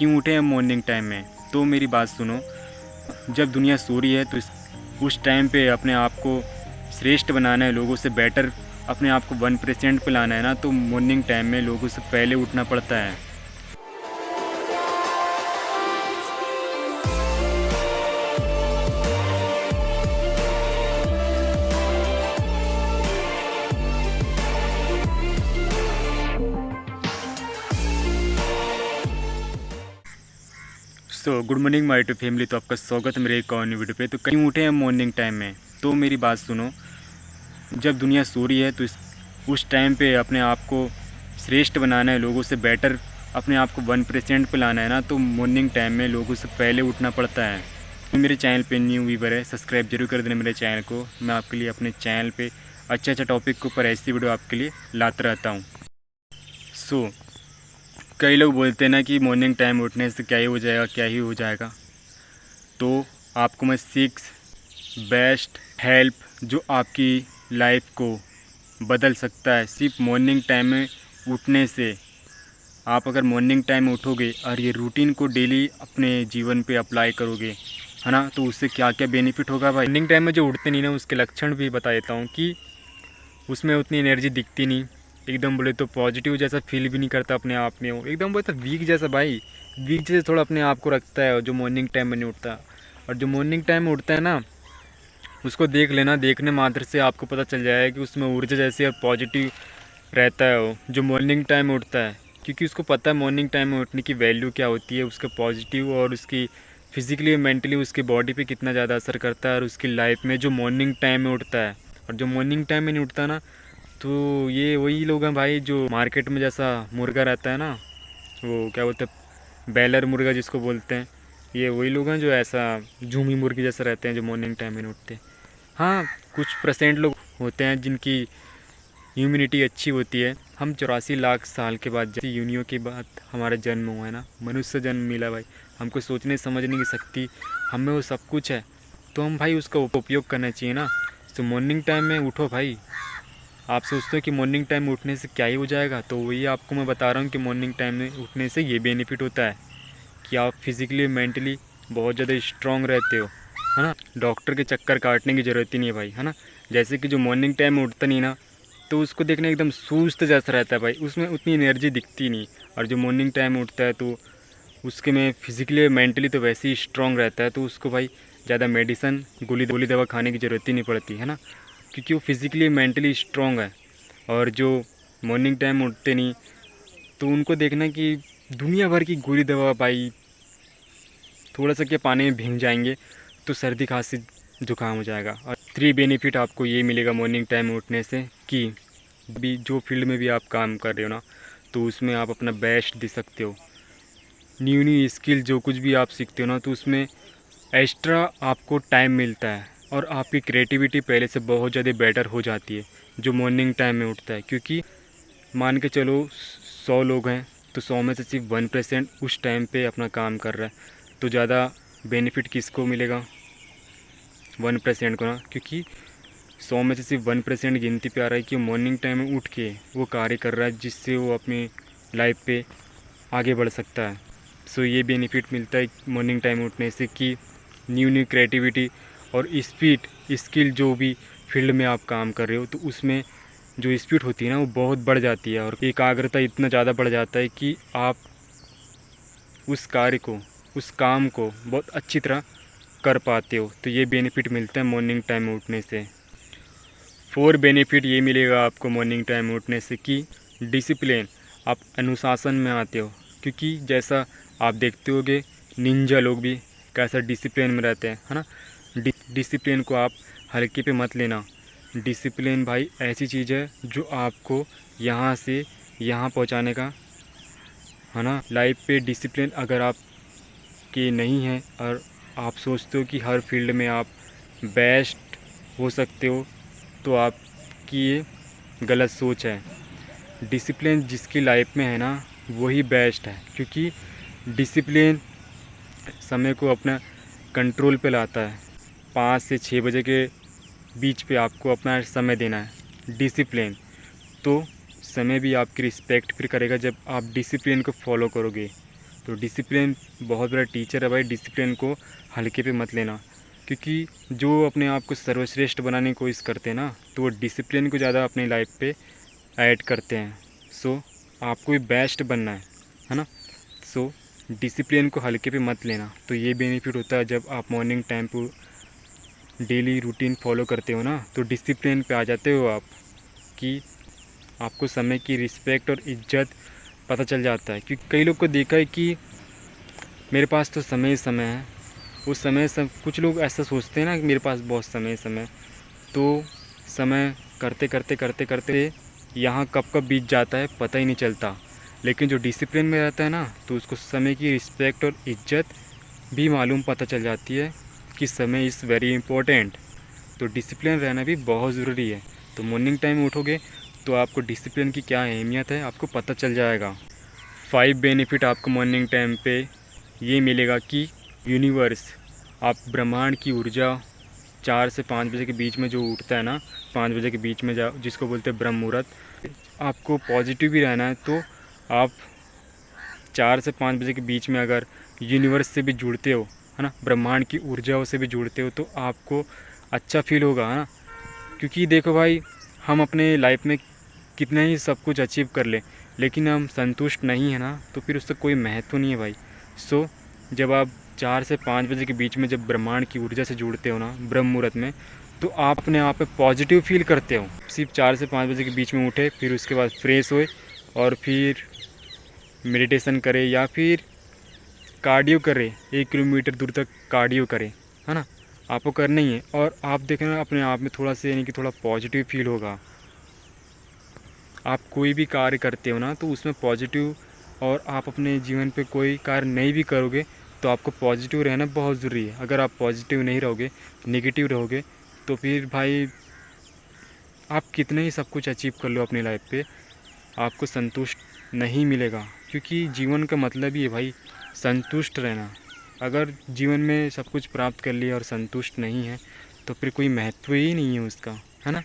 क्यों उठे हैं मॉर्निंग टाइम में? तो मेरी बात सुनो, जब दुनिया सो रही है तो उस टाइम पे अपने आप को श्रेष्ठ बनाना है, लोगों से बेटर अपने आप को 1% पे लाना है ना, तो मॉर्निंग टाइम में लोगों से पहले उठना पड़ता है। Good morning my to family. तो आपका स्वागत है मेरे एक और वीडियो पे। तो क्यों उठे हैं मॉर्निंग टाइम में? तो मेरी बात सुनो, जब दुनिया सो रही है तो उस टाइम पे अपने आप को श्रेष्ठ बनाना है, लोगों से बेटर अपने आप को 1% पे लाना है ना, तो मॉर्निंग टाइम में लोगों से पहले उठना पड़ता है। तो मेरे चैनल पे न्यू व्यूवर है, सब्सक्राइब जरूर कर देना मेरे चैनल को। मैं आपके लिए अपने चैनल पे अच्छा टॉपिक के ऊपर ऐसी वीडियो आपके लिए लाता रहता हूँ। कई लोग बोलते हैं ना कि मॉर्निंग टाइम उठने से क्या ही हो जाएगा, क्या ही हो जाएगा। तो आपको मैं 6 बेस्ट हेल्प जो आपकी लाइफ को बदल सकता है सिर्फ मॉर्निंग टाइम में उठने से। आप अगर मॉर्निंग टाइम में उठोगे और ये रूटीन को डेली अपने जीवन पे अप्लाई करोगे, है ना, तो उससे क्या क्या बेनिफिट होगा भाई। मॉर्निंग टाइम में जो उठते नहीं ना, उसके लक्षण भी बता देता हूँ कि उसमें उतनी एनर्जी दिखती नहीं, एकदम बोले तो पॉजिटिव जैसा फील भी नहीं करता अपने आप में, वो एकदम बोले तो वीक जैसा भाई, वीक जैसे थोड़ा अपने आप को रखता है जो मॉर्निंग टाइम में नहीं उठता। और जो मॉर्निंग टाइम में उठता है ना, उसको देख लेना, देखने मात्र से आपको पता चल जाएगा कि उसमें ऊर्जा जैसी और पॉजिटिव रहता है वो जो मॉर्निंग टाइम में उठता है, क्योंकि उसको पता है मॉर्निंग टाइम में उठने की वैल्यू क्या होती है, उसका पॉजिटिव और उसकी फिजिकली मेंटली उसकी बॉडी पे कितना ज़्यादा असर करता है और उसकी लाइफ में जो मॉर्निंग टाइम में उठता है। और जो मॉर्निंग टाइम में नहीं उठता ना, तो ये वही लोग हैं भाई जो मार्केट में जैसा मुर्गा रहता है ना, वो क्या बोलते हैं, बैलर मुर्गा जिसको बोलते हैं, ये वही लोग हैं जो ऐसा झूमी मुर्गी जैसा रहते हैं जो मॉर्निंग टाइम में नहीं उठते। हाँ, कुछ % लोग होते हैं जिनकी इम्यूनिटी अच्छी होती है। हम 84 लाख साल के बाद, जैसे यूनियों के बाद हमारा जन्म हुआ है ना, मनुष्य जन्म मिला भाई, हमको सोचने समझने की शक्ति, हमें वो सब कुछ है, तो हम भाई उसका उपयोग करना चाहिए ना। तो मॉर्निंग टाइम में उठो भाई। आप सोचते हो कि मॉर्निंग टाइम में उठने से क्या ही हो जाएगा, तो वही आपको मैं बता रहा हूँ कि मॉर्निंग टाइम में उठने से ये बेनिफिट होता है कि आप फिज़िकली मेंटली बहुत ज़्यादा स्ट्रॉन्ग रहते हो, है ना। डॉक्टर के चक्कर काटने की ज़रूरत ही नहीं है भाई, है ना। जैसे कि जो मॉर्निंग टाइम में उठता नहीं ना, तो उसको देखने एकदम सुस्त जैसा रहता है भाई, उसमें उतनी एनर्जी दिखती नहीं। और जो मॉर्निंग टाइम में उठता है तो उसके में फिज़िकली मेंटली तो वैसे ही स्ट्रॉन्ग रहता है, तो उसको भाई ज़्यादा मेडिसन गोली दवा खाने की ज़रूरत ही नहीं पड़ती, है ना, क्योंकि वो फिज़िकली मेंटली स्ट्रॉन्ग है। और जो मॉर्निंग टाइम उठते नहीं, तो उनको देखना कि दुनिया भर की गोली दवा भाई, थोड़ा सा क्या पानी में भीग जाएंगे तो सर्दी खांसी जुकाम हो जाएगा। और 3 बेनिफिट आपको ये मिलेगा मॉर्निंग टाइम में उठने से कि भी जो फील्ड में भी आप काम कर रहे हो ना, तो उसमें आप अपना बेस्ट दे सकते हो। न्यू स्किल जो कुछ भी आप सीखते हो ना, तो उसमें एक्स्ट्रा आपको टाइम मिलता है और आपकी क्रिएटिविटी पहले से बहुत ज़्यादा बेटर हो जाती है जो मॉर्निंग टाइम में उठता है। क्योंकि मान के चलो 100 लोग हैं, तो 100 में से सिर्फ 1% उस टाइम पे अपना काम कर रहा है, तो ज़्यादा बेनिफिट किसको मिलेगा? 1% को ना, क्योंकि 100 में से सिर्फ 1% गिनती पे आ रहा है कि मॉर्निंग टाइम में उठ के वो कार्य कर रहा है जिससे वो अपनी लाइफ पे आगे बढ़ सकता है। सो ये बेनिफिट मिलता है मॉर्निंग टाइम उठने से कि न्यू क्रिएटिविटी और स्पीड स्किल जो भी फील्ड में आप काम कर रहे हो, तो उसमें जो स्पीड होती है ना, वो बहुत बढ़ जाती है और एकाग्रता इतना ज़्यादा बढ़ जाता है कि आप उस कार्य को, उस काम को बहुत अच्छी तरह कर पाते हो। तो ये बेनिफिट मिलता है मॉर्निंग टाइम में उठने से। 4 बेनिफिट ये मिलेगा आपको मॉर्निंग टाइम में उठने से कि डिसिप्लिन, आप अनुशासन में आते हो। क्योंकि जैसा आप देखते होगे निंजा लोग भी कैसा डिसिप्लिन में रहते हैं, है ना। डिसिप्लिन को आप हल्के पे मत लेना। डिसिप्लिन भाई ऐसी चीज़ है जो आपको यहाँ से यहाँ पहुँचाने का, है ना। लाइफ पे डिसिप्लिन अगर आप के नहीं है और आप सोचते हो कि हर फील्ड में आप बेस्ट हो सकते हो, तो आपकी ये गलत सोच है। डिसिप्लिन जिसकी लाइफ में है ना, वही बेस्ट है, क्योंकि डिसिप्लिन समय को अपना कंट्रोल पे लाता है। 5 से 6 बजे के बीच पे आपको अपना समय देना है। डिसिप्लिन तो समय भी आपकी रिस्पेक्ट फिर करेगा जब आप डिसिप्लिन को फॉलो करोगे। तो डिसिप्लिन बहुत बड़ा टीचर है भाई। डिसिप्लिन को हल्के पे मत लेना, क्योंकि जो अपने आप को सर्वश्रेष्ठ बनाने की कोशिश करते हैं ना, तो वो डिसिप्लिन को ज़्यादा अपनी लाइफ पे ऐड करते हैं। सो आपको भी बेस्ट बनना है ना। सो डिसिप्लिन को हल्के पे मत लेना। तो ये बेनिफिट होता है जब आप मॉर्निंग टाइम पर डेली रूटीन फॉलो करते हो ना, तो डिसिप्लिन पे आ जाते हो आप, कि आपको समय की रिस्पेक्ट और इज्जत पता चल जाता है। क्योंकि कई लोग को देखा है कि मेरे पास तो समय ही समय है, उस समय सब कुछ लोग ऐसा सोचते हैं ना कि मेरे पास बहुत समय, तो समय करते करते करते करते यहाँ कब बीत जाता है पता ही नहीं चलता। लेकिन जो डिसिप्लिन में रहता है ना, तो उसको समय की रिस्पेक्ट और इज्जत भी मालूम पता चल जाती है कि समय इज़ वेरी इम्पोर्टेंट। तो डिसिप्लिन रहना भी बहुत ज़रूरी है। तो मॉर्निंग टाइम उठोगे तो आपको डिसिप्लिन की क्या अहमियत है आपको पता चल जाएगा। 5 बेनिफिट आपको मॉर्निंग टाइम पे ये मिलेगा कि यूनिवर्स, आप ब्रह्मांड की ऊर्जा 4 से 5 बजे के बीच में जो उठता है ना, 5 बजे के बीच में जिसको बोलते हैं ब्रह्म मुहूर्त, आपको पॉजिटिव भी रहना है। तो आप 4 से 5 बजे के बीच में अगर यूनिवर्स से भी जुड़ते हो, है ना, ब्रह्मांड की ऊर्जाओं से भी जुड़ते हो, तो आपको अच्छा फील होगा, है ना। क्योंकि देखो भाई, हम अपने लाइफ में कितना ही सब कुछ अचीव कर लें, लेकिन हम संतुष्ट नहीं है ना, तो फिर उसका कोई महत्व नहीं है भाई। सो जब आप 4 से 5 बजे के बीच में जब ब्रह्मांड की ऊर्जा से जुड़ते हो ना ब्रह्म मुहूर्त में, तो आप अपने आप में पॉजिटिव फील करते हो। सिर्फ 4 से 5 बजे के बीच में उठे, फिर उसके बाद फ्रेश होए और फिर मेडिटेशन करें या फिर कार्डियो करें, 1 किलोमीटर दूर तक कार्डियो करें, है ना, आपको करना ही है। और आप देखना अपने आप में थोड़ा सा, यानी कि थोड़ा पॉजिटिव फील होगा। आप कोई भी कार्य करते हो ना, तो उसमें पॉजिटिव, और आप अपने जीवन पे कोई कार्य नहीं भी करोगे तो आपको पॉजिटिव रहना बहुत ज़रूरी है। अगर आप पॉजिटिव नहीं रहोगे, नेगेटिव रहोगे, तो फिर भाई आप कितने ही सब कुछ अचीव कर लो अपनी लाइफ पे, आपको संतुष्ट नहीं मिलेगा। क्योंकि जीवन का मतलब ही है भाई संतुष्ट रहना। अगर जीवन में सब कुछ प्राप्त कर लिया और संतुष्ट नहीं है, तो फिर कोई महत्व ही नहीं है उसका, है ना।